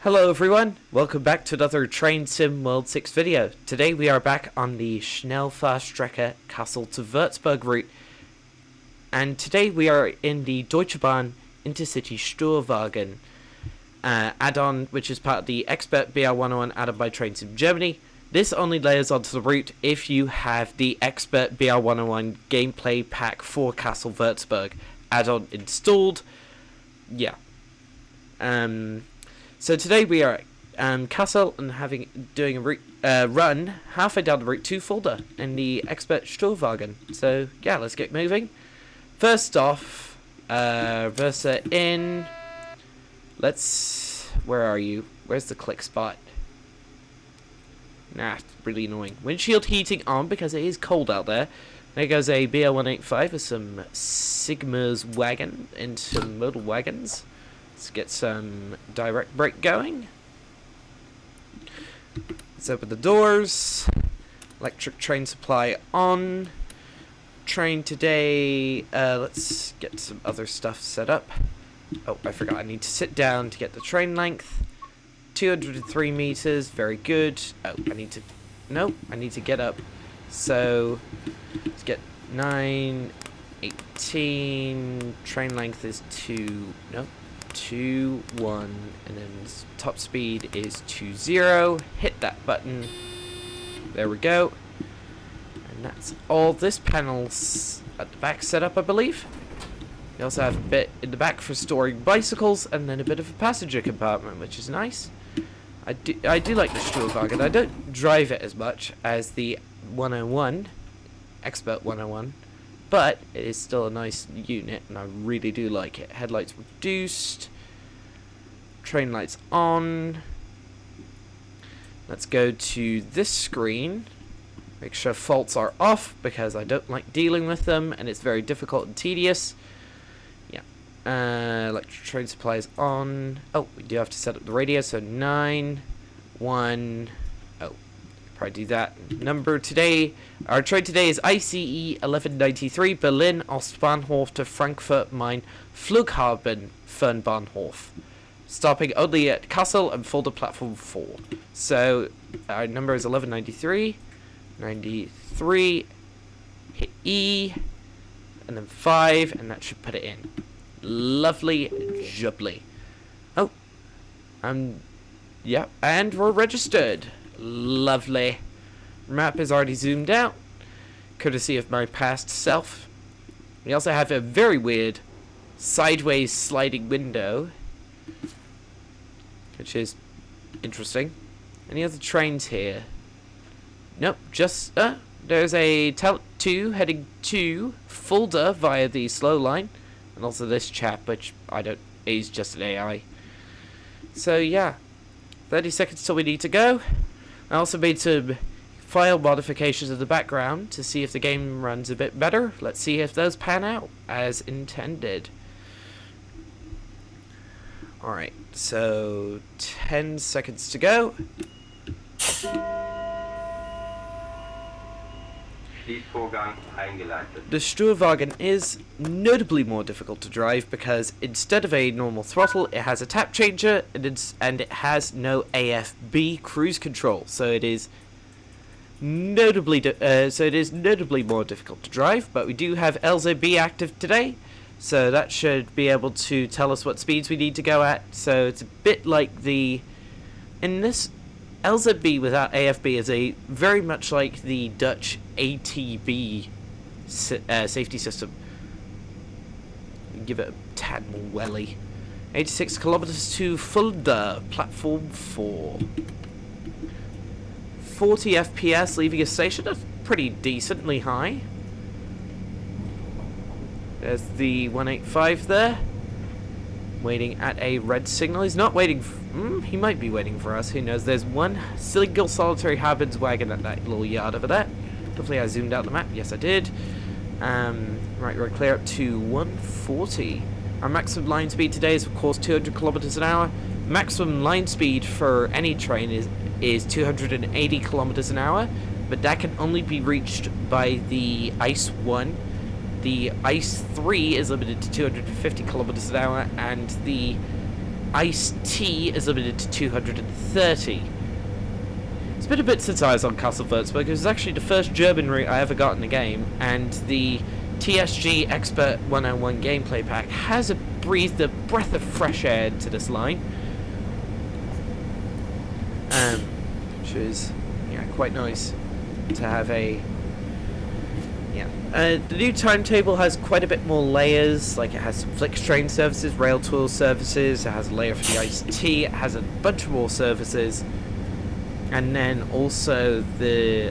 Hello everyone, welcome back to another Train Sim World 6 video. Today we are back on the Schnellfahrstrecke Kassel to Wurzburg route. And today we are in the Deutsche Bahn Intercity Steuerwagen add-on, which is part of the Expert BR101 added by Train Sim Germany. This only layers onto the route if you have the Expert BR101 gameplay pack for Kassel Wurzburg add-on installed. Yeah. So today we are at Kassel and doing a run halfway down the route to Fulda in the Expert Steuerwagen. So yeah, let's get moving. First off, Versa in. Where are you? Where's the click spot? Nah, it's really annoying. Windshield heating on because it is cold out there. There goes a BR185 with some Sigma's wagon and some modal wagons. Let's get some direct brake going. Let's open the doors. Electric train supply on. Train today. Let's get some other stuff set up. Oh, I forgot. I need to sit down to get the train length. 203 meters. Very good. Oh, I need to get up. So let's get 9, 18. Train length is 2. Nope. 2, 1, and then top speed is 20. Hit that button. There we go. And that's all this panel's at the back set up, I believe. We also have a bit in the back for storing bicycles, and then a bit of a passenger compartment, which is nice. I do like the Steuerwagen. I don't drive it as much as the 101, Expert 101. But it is still a nice unit, and I really do like it. Headlights reduced. Train lights on. Let's go to this screen. Make sure faults are off, because I don't like dealing with them, and it's very difficult and tedious. Yeah. Electric train supply is on. Oh, we do have to set up the radio, so 9, 1... Oh. Probably do that. Our train today is ICE 1193 Berlin Ostbahnhof to Frankfurt Main Flughafen Fernbahnhof, stopping only at Kassel and Fulda platform 4. So our number is 1193, 93, hit E, and then 5, and that should put it in. Lovely jubbly. Oh, yeah, and we're registered. Lovely. Map is already zoomed out, courtesy of my past self. We also have a very weird sideways sliding window, which is interesting. Any other trains here? Nope, just there's a Telt 2 heading to Fulda via the slow line, and also this chap, which he's just an AI. So yeah, 30 seconds till we need to go. I also made some file modifications in the background to see if the game runs a bit better. Let's see if those pan out as intended. Alright, so 10 seconds to go. The Steuerwagen is notably more difficult to drive because instead of a normal throttle, it has a tap changer and it has no AFB cruise control, so it is notably more difficult to drive. But we do have LZB active today, so that should be able to tell us what speeds we need to go at. So it's a bit like in this LZB without AFB is very much like the Dutch ATB safety system. Give it a tad more welly. 86 kilometers to Fulda, platform 4. 40 FPS leaving a station. That's pretty decently high. There's the 185 there, waiting at a red signal. He's not waiting. He might be waiting for us. Who knows? There's one single solitary Habits wagon at that little yard over there. Hopefully I zoomed out the map. Yes, I did. Right, we're clear up to 140. Our maximum line speed today is, of course, 200 kilometers an hour. Maximum line speed for any train is 280 kilometers an hour, but that can only be reached by the ICE 1. The ICE 3 is limited to 250 kilometers an hour, and the iced tea is limited to 230. It's been a bit since I was on Kassel Wurzburg. It was actually the first German route I ever got in the game, and the TSG Expert 101 gameplay pack has breathed a breath of fresh air into this line, which is quite nice to have a. The new timetable has quite a bit more layers. Like, it has some Flix train services, rail tool services. It has a layer for the iced tea. It has a bunch more services. And then also the,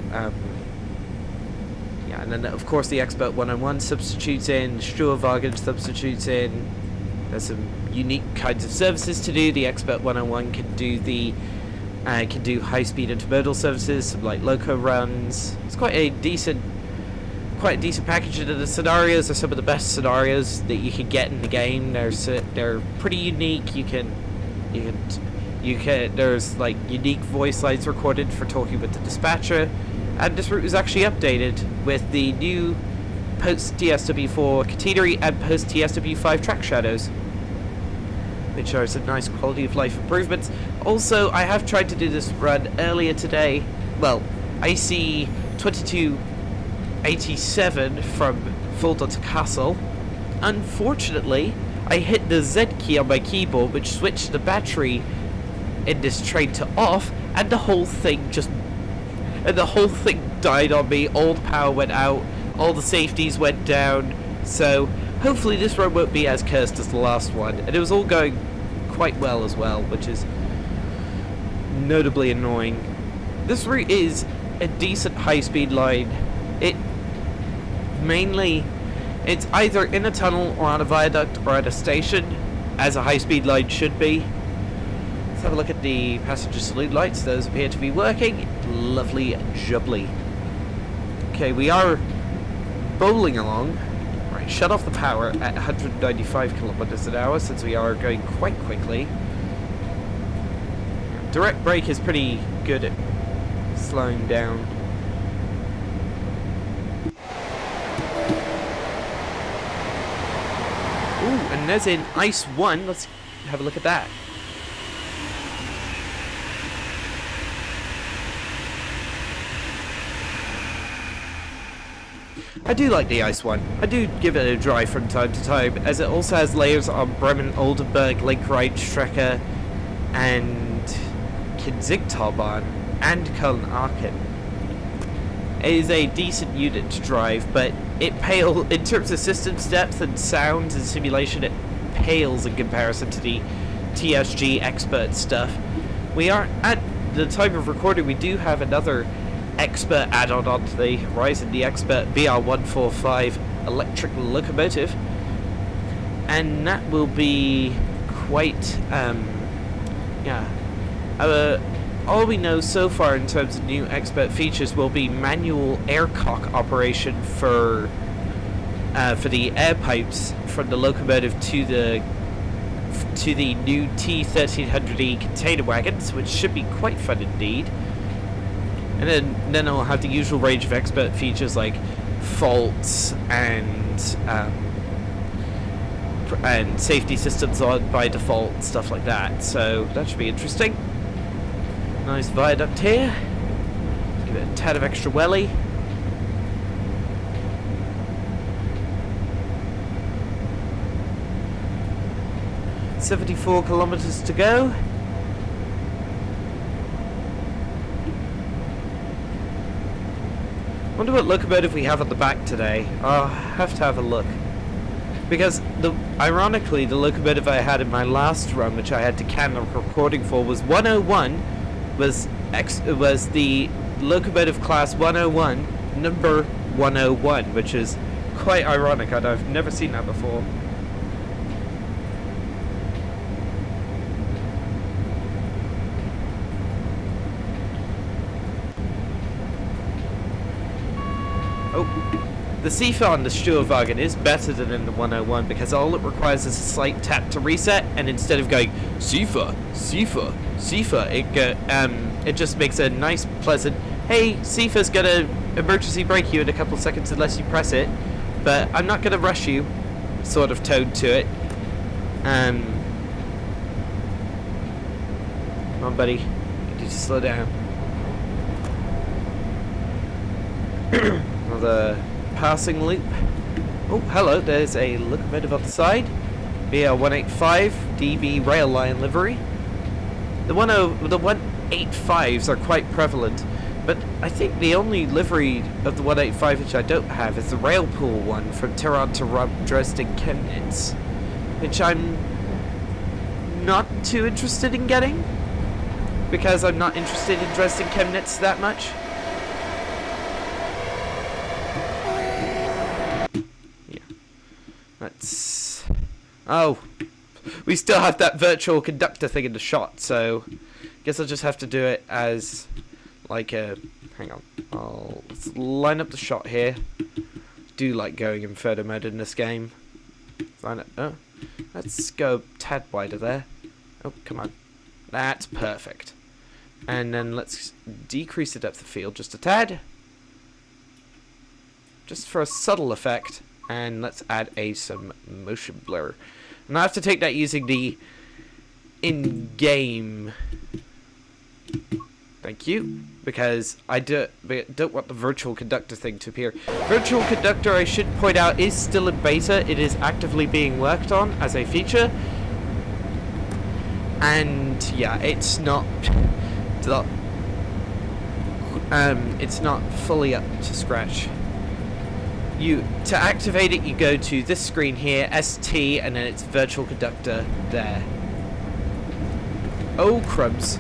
and then of course the Expert 101 substitutes in, Steuerwagen substitutes in. There's some unique kinds of services to do. The Expert 101 can do the, can do high-speed intermodal services, some like loco runs. It's quite a decent package. And the scenarios are some of the best scenarios that you can get in the game. They're pretty unique. There's like unique voice lines recorded for talking with the dispatcher, and this route was actually updated with the new post TSW4 catenary and post TSW5 track shadows, which are some nice quality of life improvements. Also, I have tried to do this run earlier today. Well, IC 2287 from Fulda to Kassel. Unfortunately, I hit the Z key on my keyboard, which switched the battery in this train to off, and the whole thing died on me. All the power went out, all the safeties went down, so hopefully this run won't be as cursed as the last one. And it was all going quite well as well, which is notably annoying. This route is a decent high-speed line. It's either in a tunnel or on a viaduct or at a station, as a high-speed line should be. Let's have a look at the passenger salute lights. Those appear to be working. Lovely jubbly. Okay, we are bowling along. Right, shut off the power at 195 kilometers an hour, since we are going quite quickly. Direct brake is pretty good at slowing down. Ooh, and there's in Ice 1. Let's have a look at that. I do like the Ice one. I do give it a drive from time to time, as it also has layers on Bremen, Oldenburg, Linkrhein-Strecke, and Kinzigtalbahn, and Köln-Aachen. It is a decent unit to drive, but it pales, in terms of systems depth and sound and simulation, it pales in comparison to the TSG Expert stuff. We are, at the time of recording, we do have another Expert add-on onto the horizon, the Expert BR145 electric locomotive, and that will be quite, all we know so far in terms of new Expert features will be manual aircock operation for the air pipes from the locomotive to the new T1300E container wagons, which should be quite fun indeed. And then it'll have the usual range of Expert features like faults and safety systems on by default, stuff like that. So that should be interesting. Nice viaduct here. Give it a tad of extra welly. .74 kilometers to go. Wonder what locomotive we have at the back today. Oh, I have to have a look. Because, ironically, the locomotive I had in my last run, which I had to can the recording for, was 101, was the locomotive class 101, number 101, which is quite ironic, and I've never seen that before. Oh, the CIFA on the Steuerwagen is better than in the 101 because all it requires is a slight tap to reset, and instead of going CIFA, CIFA, CIFA, it just makes a nice, pleasant, hey, CIFA's gonna emergency brake you in a couple seconds unless you press it, but I'm not gonna rush you, sort of tone to it. Come on, buddy. You need to slow down. Another passing loop. Oh, hello. There's a locomotive on the side. BL185 DB rail line livery. The 185s are quite prevalent, but I think the only livery of the 185 which I don't have is the rail pool one from Tehran to Dresden Chemnitz, which I'm not too interested in getting, because I'm not interested in Dresden Chemnitz that much. Yeah. Let's... Oh. We still have that virtual conductor thing in the shot, so... guess I'll just have to do it as... like a... hang on. Let's line up the shot here. Do like going in photo mode in this game. Line it. Oh. Let's go a tad wider there. Oh, come on. That's perfect. And then let's decrease the depth of field just a tad. Just for a subtle effect. And let's add some motion blur. And I have to take that using the in-game. Thank you. Because I don't want the virtual conductor thing to appear. Virtual conductor, I should point out, is still in beta. It is actively being worked on as a feature. And yeah, it's not fully up to scratch. To activate it, you go to this screen here, ST, and then it's virtual conductor there. Oh, crumbs.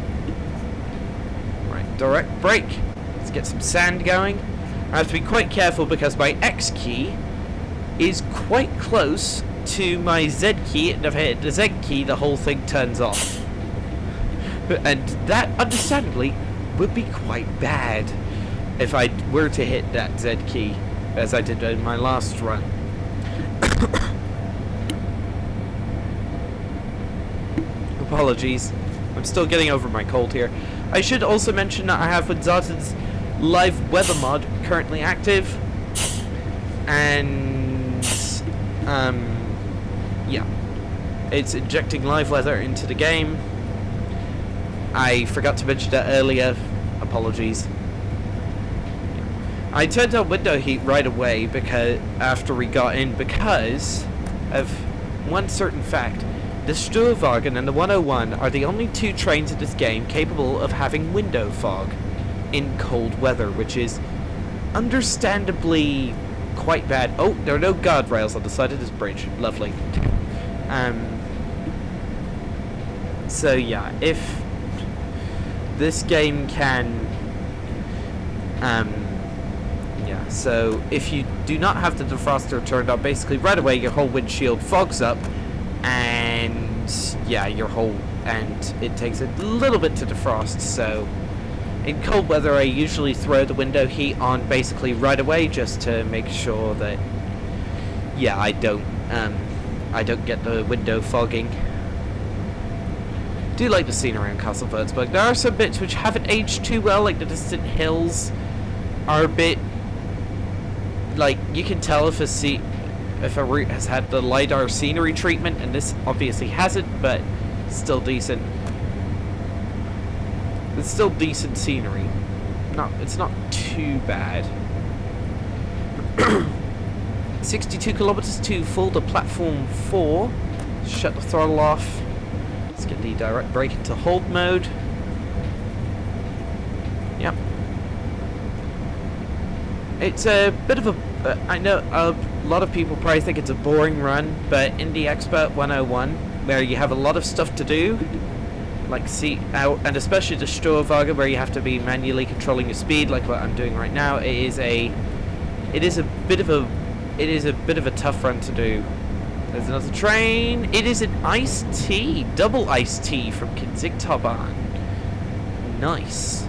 Right, direct brake. Let's get some sand going. I have to be quite careful because my X key is quite close to my Z key, and if I hit the Z key, the whole thing turns off. And that, understandably, would be quite bad if I were to hit that Z key, as I did in my last run. Apologies. I'm still getting over my cold here. I should also mention that I have Winzarten's live weather mod currently active. And, yeah. It's injecting live weather into the game. I forgot to mention that earlier. Apologies. I turned on window heat right away because after we got in, because of one certain fact. The Steuerwagen and the 101 are the only two trains in this game capable of having window fog in cold weather, which is understandably quite bad. Oh, there are no guardrails on the side of this bridge. Lovely. So yeah, if this game can yeah, so if you do not have the defroster turned on, basically right away your whole windshield fogs up, and yeah, and it takes a little bit to defrost. So in cold weather I usually throw the window heat on basically right away, just to make sure that, yeah, I don't get the window fogging. I do like the scene around Kassel, Wurzburg. There are some bits which haven't aged too well, like the distant hills are a bit, like, you can tell if a route has had the LiDAR scenery treatment, and this obviously hasn't, but still decent. It's still decent scenery. It's not too bad. 62 kilometers to Fulda platform 4. Shut the throttle off. Let's get the direct brake into hold mode. Yep. It's a bit of a... I know a lot of people probably think it's a boring run, but in the Expert 101, where you have a lot of stuff to do, like and especially the Steuerwagen, where you have to be manually controlling your speed, like what I'm doing right now, it is a bit of a tough run to do. There's another train. It is an iced tea, double iced tea from Steuerwagen. Nice.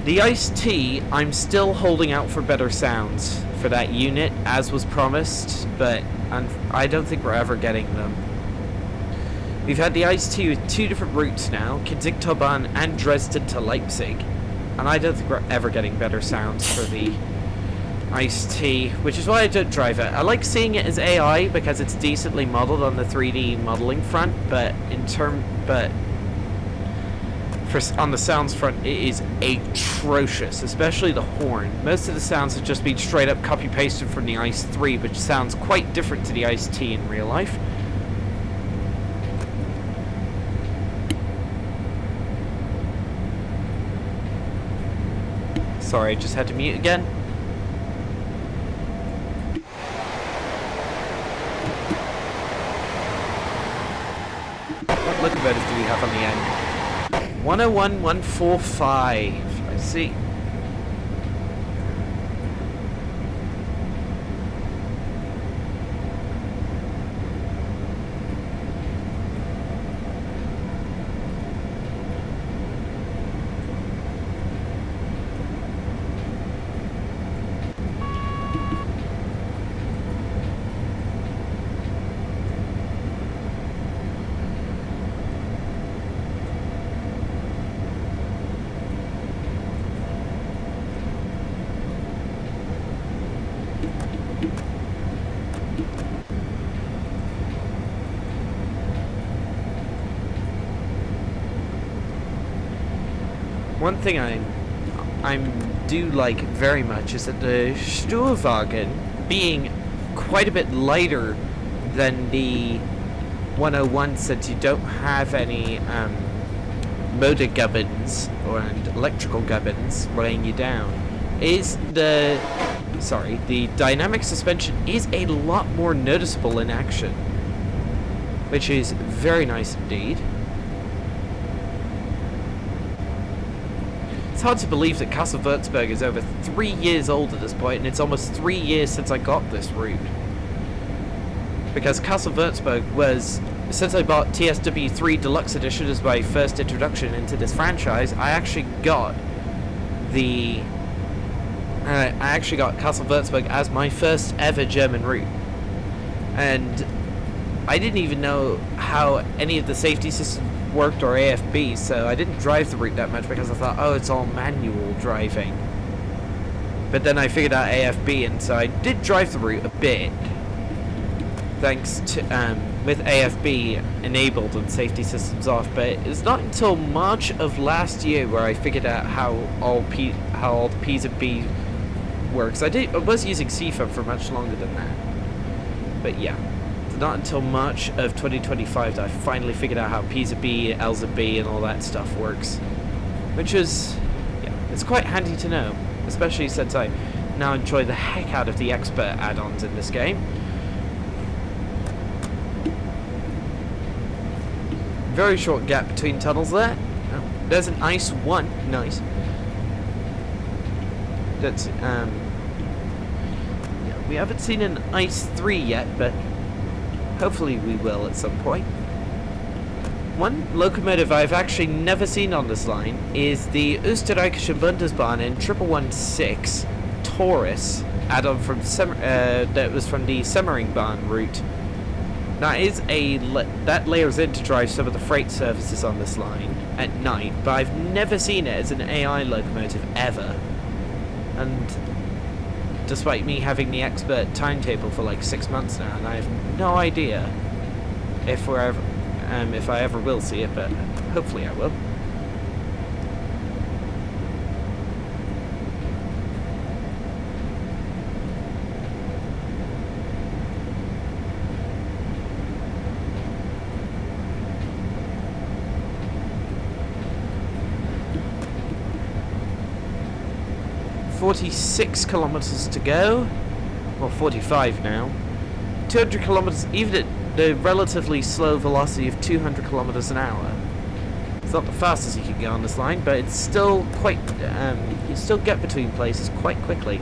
The iced tea, I'm still holding out for better sounds for that unit, as was promised, but I don't think we're ever getting them. We've had the iced tea with two different routes now, Steuerwagen and Dresden to Leipzig, and I don't think we're ever getting better sounds for the iced tea, which is why I don't drive it. I like seeing it as AI because it's decently modeled on the 3D modeling front, but on the sounds front, it is atrocious, especially the horn. Most of the sounds have just been straight up copy pasted from the Ice 3, which sounds quite different to the Ice T in real life. Sorry, I just had to mute again. What locomotive do we have on the end? 101145. I see. One thing I do like very much is that the Steuerwagen, being quite a bit lighter than the 101, since you don't have any motor gubbins and electrical gubbins weighing you down, the dynamic suspension is a lot more noticeable in action, which is very nice indeed. It's hard to believe that Kassel Wurzburg is over 3 years old at this point, and it's almost 3 years since I got this route. Because Kassel Wurzburg was, since I bought TSW3 Deluxe Edition as my first introduction into this franchise, I actually got Kassel Wurzburg as my first ever German route. And I didn't even know how any of the safety systems worked or AFB, so I didn't drive the route that much because I thought, oh, it's all manual driving. But then I figured out AFB, and so I did drive the route a bit, thanks to with AFB enabled and safety systems off. But it's not until March of last year where I figured out how all the P's and B's works. I was using CFA for much longer than that, but yeah. Not until March of 2025 that I finally figured out how P's of B, L's of B, and all that stuff works. Which is, yeah, it's quite handy to know, especially since I now enjoy the heck out of the expert add-ons in this game. Very short gap between tunnels there. Oh, there's an Ice 1, nice. That's, yeah, we haven't seen an Ice 3 yet, but hopefully we will at some point. One locomotive I've actually never seen on this line is the Österreichische Bundesbahn in 1116 Taurus add-on from that was from the Semmeringbahn route. That layers in to drive some of the freight services on this line at night, but I've never seen it as an AI locomotive ever. And despite me having the expert timetable for like 6 months now, and I have no idea if I ever will see it, but hopefully I will. "46 kilometers to go." Well, 45 now. 200 kilometers, even at the relatively slow velocity of 200 kilometers an hour. It's not the fastest you can go on this line, but it's still quite, you still get between places quite quickly.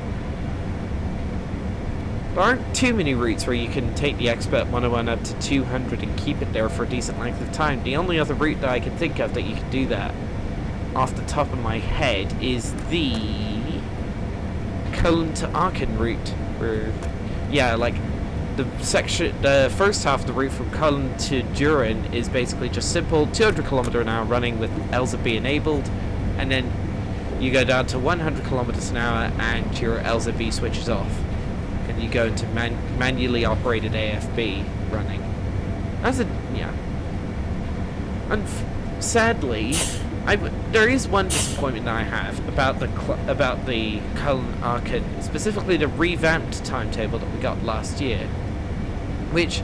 There aren't too many routes where you can take the Expert 101 up to 200 and keep it there for a decent length of time. The only other route that I can think of that you can do that off the top of my head is the Cologne to Aachen route, where, yeah, like the first half of the route from Cologne to Düren is basically just simple 200 km an hour running with LZB enabled, and then you go down to 100 kilometers an hour and your LZB switches off, and you go into manually operated AFB running. Yeah. And sadly, There is one disappointment I have about the Cologne-Aachen, specifically the revamped timetable that we got last year, which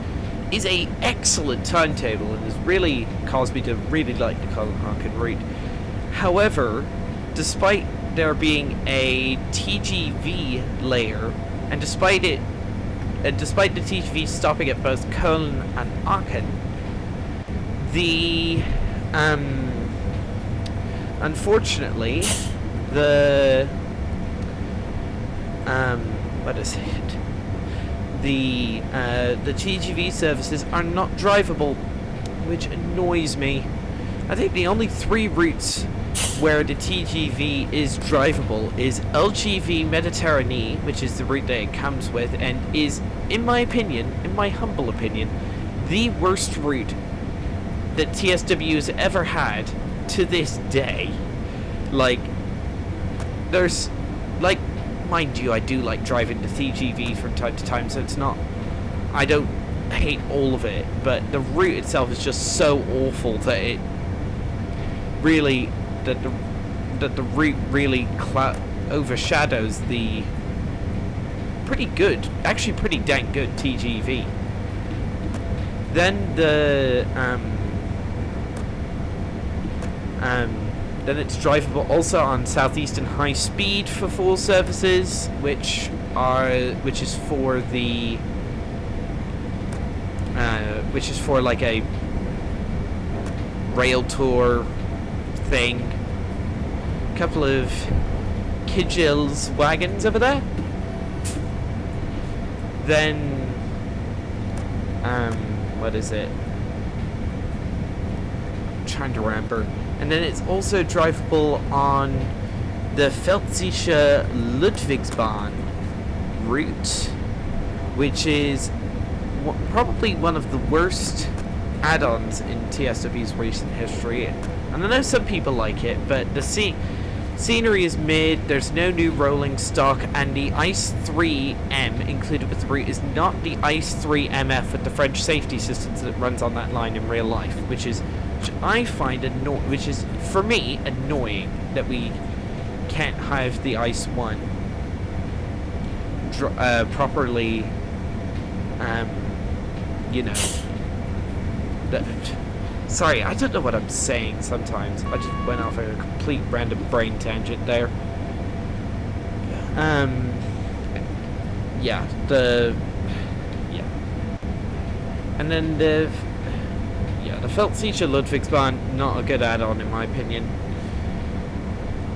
is a excellent timetable and has really caused me to really like the Cologne-Aachen route. However, despite there being a TGV layer, and despite the TGV stopping at both Cologne and Aachen, the unfortunately, the what is it? The TGV services are not drivable, which annoys me. I think the only 3 routes where the TGV is drivable is LGV Mediterranee, which is the route that it comes with, and is, in my opinion, in my humble opinion, the worst route that TSW has ever had to this day. Like, there's, like, mind you, I do like driving the TGV from time to time, so it's not, I don't hate all of it, but the route itself is just so awful that it really, that the route really overshadows the pretty good, actually pretty dang good TGV. Then then it's drivable also on Southeastern High Speed for full services, which is for the which is for like a rail tour thing. A couple of Kijil's wagons over there. Then what is it? I'm trying to remember. And then it's also drivable on the Pfälzische Ludwigsbahn route, which is probably one of the worst add-ons in TSW's recent history. And I know some people like it, but the scenery is mid, there's no new rolling stock, and the ICE 3M included with the route is not the ICE 3MF with the French safety systems that runs on that line in real life, which I find which is, for me, annoying that we can't have the ICE 1 properly, you know, sorry, I don't know what I'm saying sometimes. I just went off a complete random brain tangent there. Yeah, and then the Pfälzische Ludwigsbahn, not a good add-on in my opinion.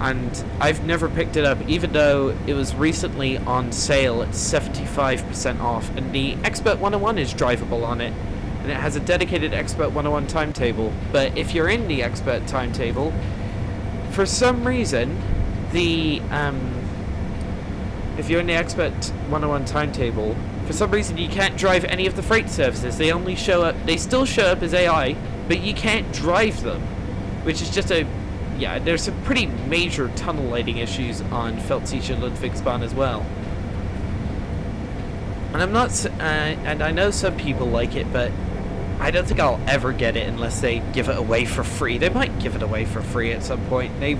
And I've never picked it up, even though it was recently on sale at 75% off, and the Expert 101 is drivable on it, and it has a dedicated Expert 101 timetable. But if you're in the Expert timetable, for some reason, if you're in the Expert 101 timetable, for some reason you can't drive any of the freight services. They only show up, they still show up as AI, but you can't drive them, which is just there's some pretty major tunnel lighting issues on Pfälzische Ludwigsbahn as well. And I'm not, and I know some people like it, but I don't think I'll ever get it unless they give it away for free. They might give it away for free at some point. They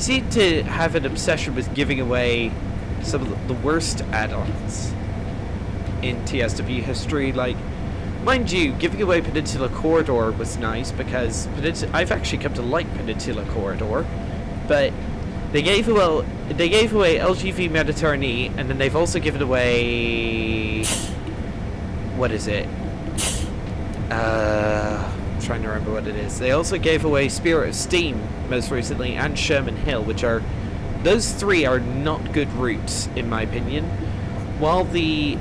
seem to have an obsession with giving away some of the worst add-ons in TSW history. Like, mind you, giving away Peninsula Corridor was nice because I've actually come to like Peninsula Corridor, but they gave away LGV Mediterranee, and then they've also given away, what is it? I'm trying to remember what it is. They also gave away Spirit of Steam most recently, and Sherman Hill, those 3 are not good routes in my opinion. While the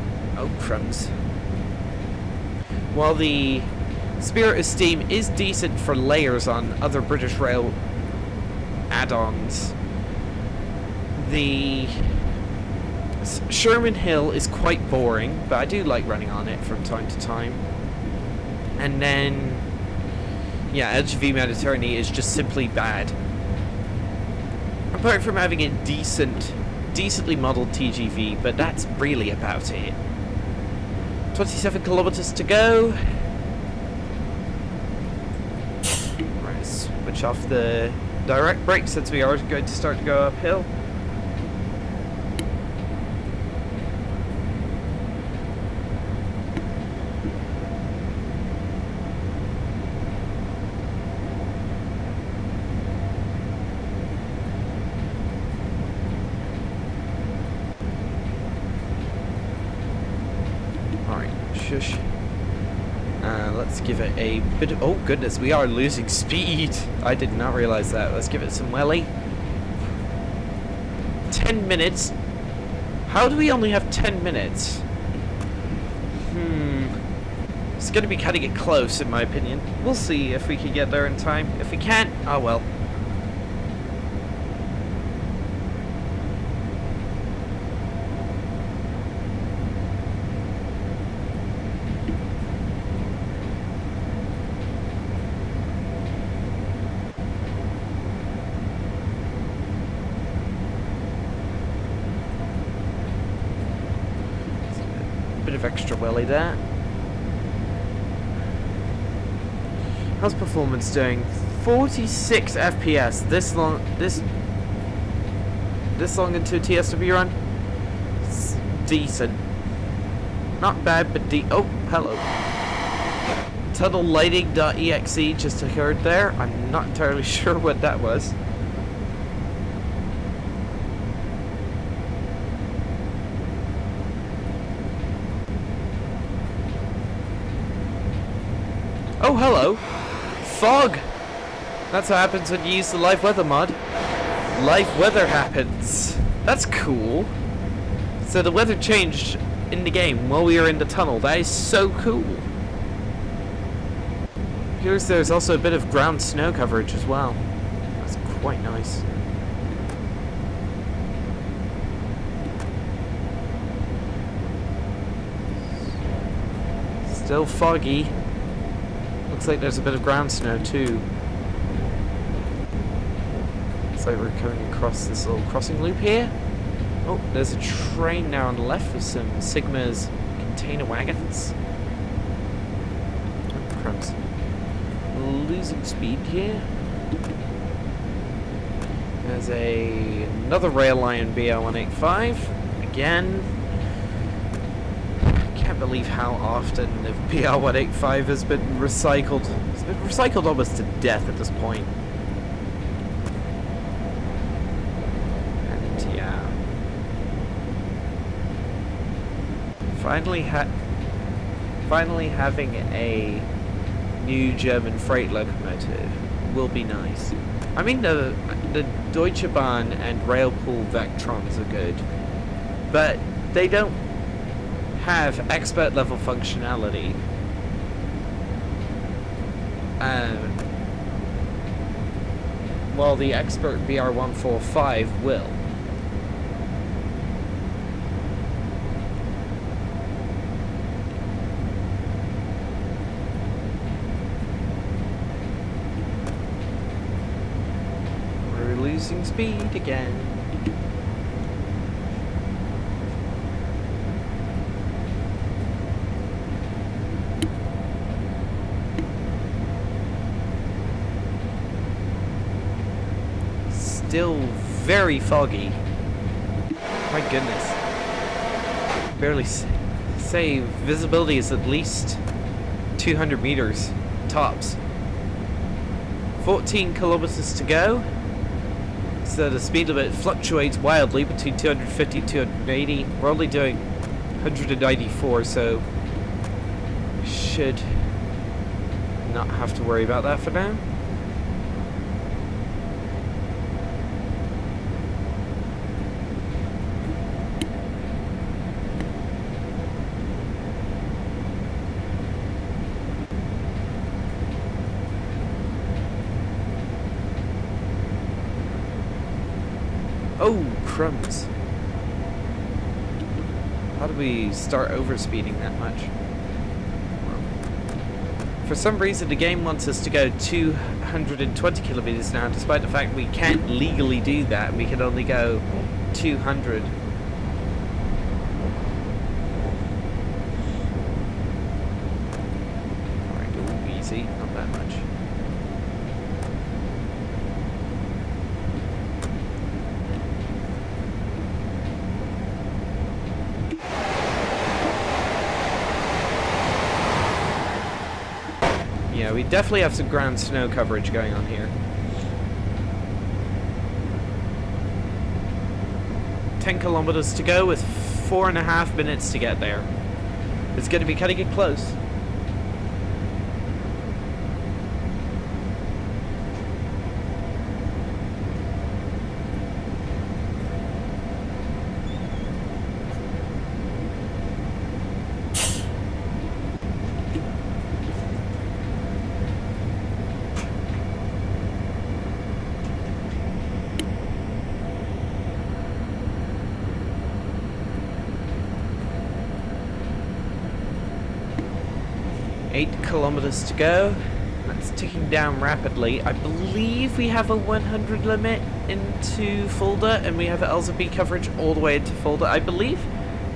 Spirit of Steam is decent for layers on other British Rail add-ons, the Sherman Hill is quite boring, but I do like running on it from time to time. And then, LGV Mediterranee is just simply bad. Apart from having a decently modelled TGV, but that's really about it. 27 kilometers to go. Right, switch switch off the direct brake since we are going to start to go uphill. Alright, shush. Let's give it a bit of... Oh goodness, we are losing speed. I did not realize that. Let's give it some welly. 10 minutes. How do we only have 10 minutes? It's going to be cutting it close, in my opinion. We'll see if we can get there in time. If we can't, oh well. Bit of extra welly there. How's performance doing? 46 FPS this long into a TSW run? It's decent. Not bad, but oh, hello. Tunnel lighting.exe just occurred there. I'm not entirely sure what that was. Oh, hello. Fog! That's what happens when you use the live weather mod. Live weather happens. That's cool. So the weather changed in the game while we were in the tunnel. That is so cool. There's also a bit of ground snow coverage as well. That's quite nice. Still foggy. Looks like there's a bit of ground snow too. Looks like we're coming across this little crossing loop here. Oh, there's a train now on the left with some Sigma's container wagons. Oh, crumbs. Losing speed here. There's another rail line BR185. Again. I can't believe how often the BR185 has been recycled. It's been recycled almost to death at this point. And yeah. Finally having a new German freight locomotive will be nice. I mean, the Deutsche Bahn and Railpool Vectrons are good, but they don't have expert level functionality. While the expert BR145 will. We're losing speed again. Still very foggy. My goodness. Barely say visibility is at least 200 meters tops. 14 kilometers to go. So the speed limit fluctuates wildly between 250 and 280. We're only doing 194, so should not have to worry about that for now. Oh, crumbs. How do we start overspeeding that much? For some reason, the game wants us to go 220 kilometers now, despite the fact we can't legally do that. We can only go 200. Alright, easy, not that much. Yeah, we definitely have some ground snow coverage going on here. 10 kilometers to go with 4.5 minutes to get there. It's going to be cutting it close. Eight kilometers to go. That's ticking down rapidly. I believe we have a 100 limit into Fulda, and we have LZB coverage all the way into Fulda. I believe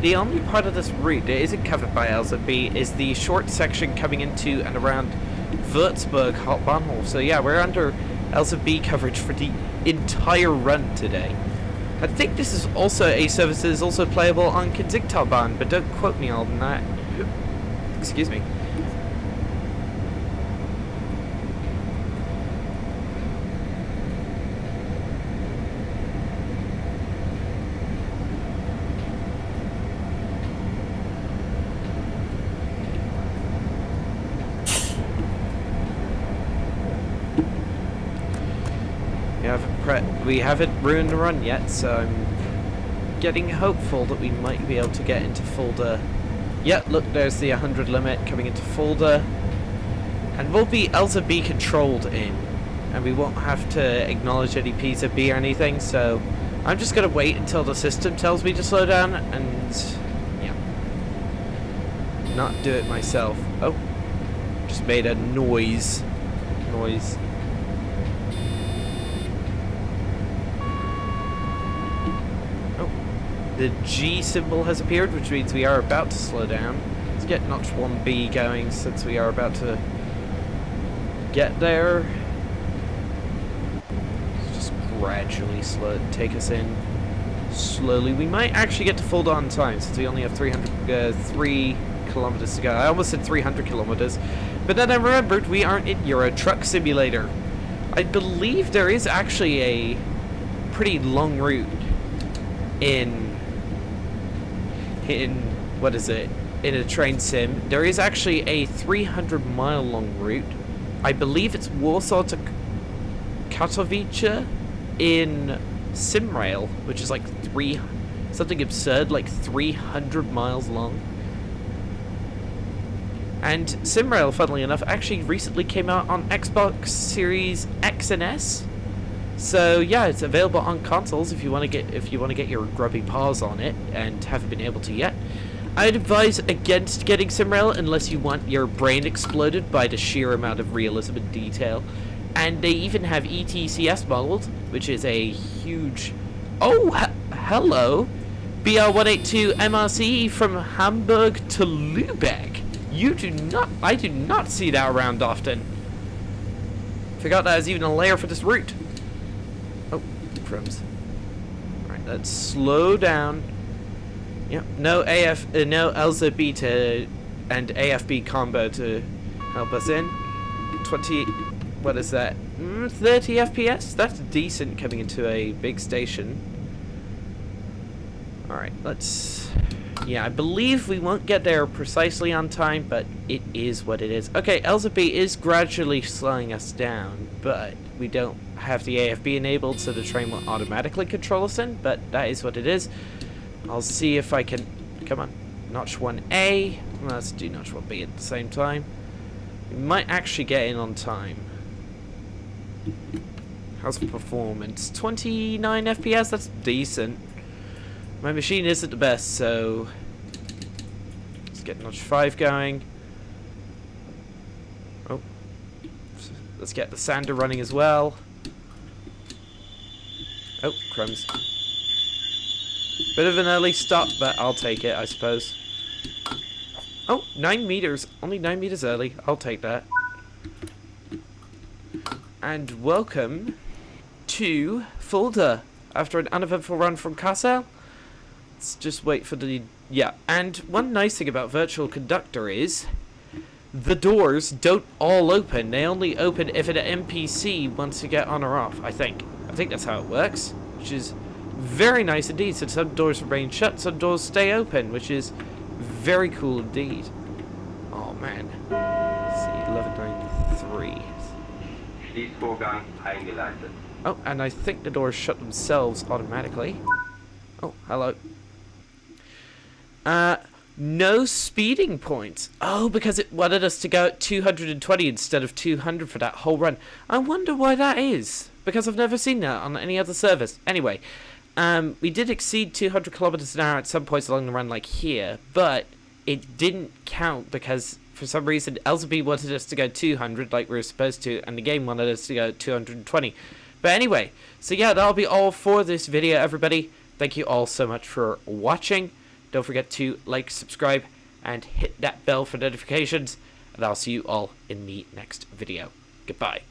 the only part of this route that isn't covered by LZB is the short section coming into and around Wurzburg Hauptbahnhof. So yeah, we're under LZB coverage for the entire run today. I think this is also a service that is also playable on Kinzigtalbahn, but don't quote me on that. Excuse me. We haven't ruined the run yet, so I'm getting hopeful that we might be able to get into Fulda. Yeah, look, there's the 100 limit coming into Fulda. And we'll be LZB controlled in, and we won't have to acknowledge any PZB or anything, so I'm just going to wait until the system tells me to slow down and, yeah, not do it myself. Oh, just made a noise. The G symbol has appeared, which means we are about to slow down. Let's get notch 1B going since we are about to get there. Let's just gradually take us in slowly. We might actually get to Fulda on time since we only have 3 kilometers to go. I almost said 300 kilometers, but then I remembered we aren't in Euro Truck Simulator. I believe there is actually a pretty long route in what is it, in a train sim. There is actually a 300-mile long route. I believe it's Warsaw to Katowice in Simrail, which is like something absurd, like 300 miles long. And Simrail, funnily enough, actually recently came out on Xbox Series X and S. So yeah, it's available on consoles if you want to get your grubby paws on it and haven't been able to yet. I'd advise against getting Simrail unless you want your brain exploded by the sheer amount of realism and detail. And they even have ETCS modeled, which is a huge... Oh, hello! BR182 MRC from Hamburg to Lübeck. I do not see that around often. Forgot that was even a layer for this route. Oh, crumbs. Alright, let's slow down. Yep, no LZB and AFB combo to help us in. 20, what is that? 30 FPS? That's decent coming into a big station. Alright, let's... Yeah, I believe we won't get there precisely on time, but it is what it is. Okay, LZB is gradually slowing us down, but we don't have the AFB enabled, so the train will automatically control us in, but that is what it is. I'll see if I can... Come on. Notch 1A. Let's do Notch 1B at the same time. We might actually get in on time. How's the performance? 29 FPS? That's decent. My machine isn't the best, so... Let's get Notch 5 going. Oh. Let's get the sander running as well. Oh, crumbs. Bit of an early stop, but I'll take it, I suppose. Oh, 9 meters. Only 9 meters early. I'll take that. And welcome to Fulda after an uneventful run from Kassel. Let's just wait for the... Yeah, and one nice thing about Virtual Conductor is the doors don't all open. They only open if an NPC wants to get on or off, I think. I think that's how it works, which is very nice indeed. So some doors remain shut, some doors stay open, which is very cool indeed. Oh man. Let's see, 1193. Schließvorgang eingeleitet. Oh, and I think the doors shut themselves automatically. Oh, hello. No speeding points. Oh, because it wanted us to go at 220 instead of 200 for that whole run. I wonder why that is, because I've never seen that on any other service. Anyway, we did exceed 200 kilometers an hour at some points along the run, like here, but it didn't count because for some reason LZB wanted us to go 200 like we were supposed to, and the game wanted us to go 220. But anyway, so yeah, that'll be all for this video, everybody. Thank you all so much for watching. Don't forget to like, subscribe, and hit that bell for notifications. And I'll see you all in the next video. Goodbye.